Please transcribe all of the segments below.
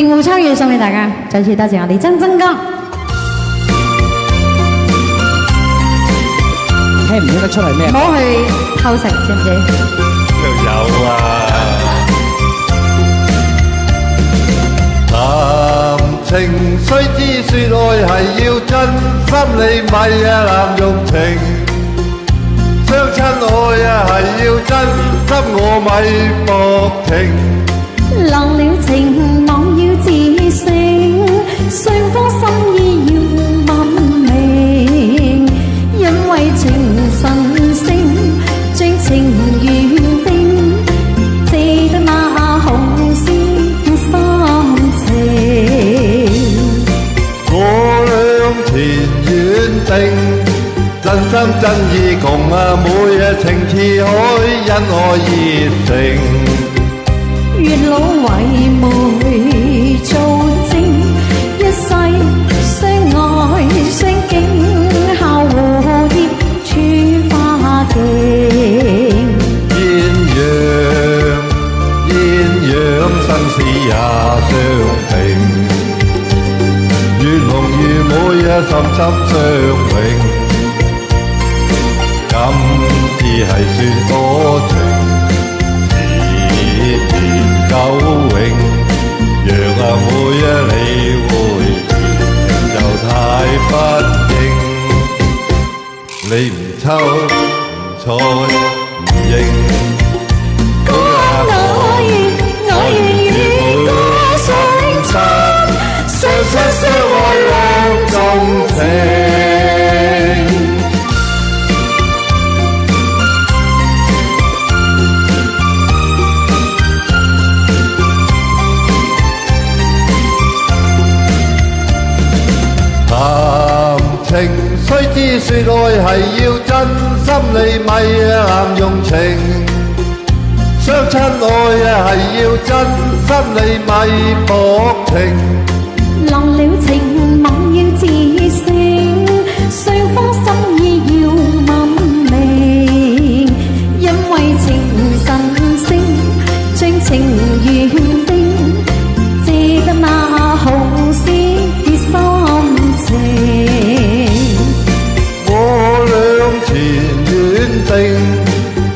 政務參與送俾大家，再次多謝我哋曾曾哥。聽唔聽得出係咩？唔好去偷食，知唔知？有啊。談情須知說愛係要真心，你咪濫用情。相親愛係要真心，我咪薄情。落了情網要自省，雙方心意要問明，因為情神聖，將情緣定，值得那紅絲嘅心情。我倆前緣定，真心真意共每日情似海，因愛熱誠。月老為媒做證，一世相愛相敬，孝蝴蝶處花徑。鴛鴦生死也相平，月濃月每深深相永。今次係算多情。久永，讓每理會就太不應，你唔抽唔睬唔應，歌我願與歌相親，相親相愛兩種情。情須知說愛係要真心，你咪濫用情。相親愛係要真心，你咪薄情。落了情網要自省，雙方心意要問明，因為情神聖，將情緣定，值得那好絲嘅心情。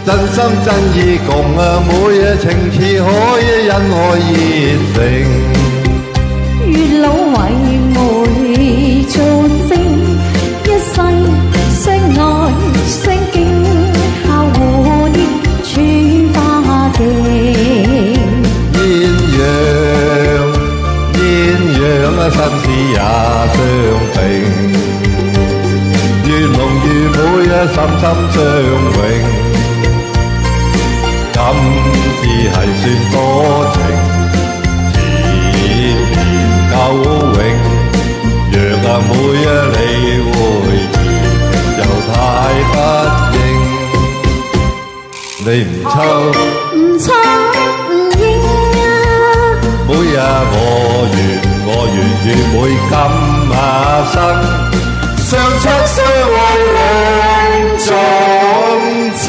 真心真意共每日情似海，因愛熱誠。月老為媒做證，一世相愛相敬，孝蝴蝶處花徑。鴛鴦生死也相平，月濃月每深深相永。今次係算多情，纏綿久永，讓每理會就太不應，你唔抽唔抽唔應啊！每日我願與每今生，相親相愛兩種情。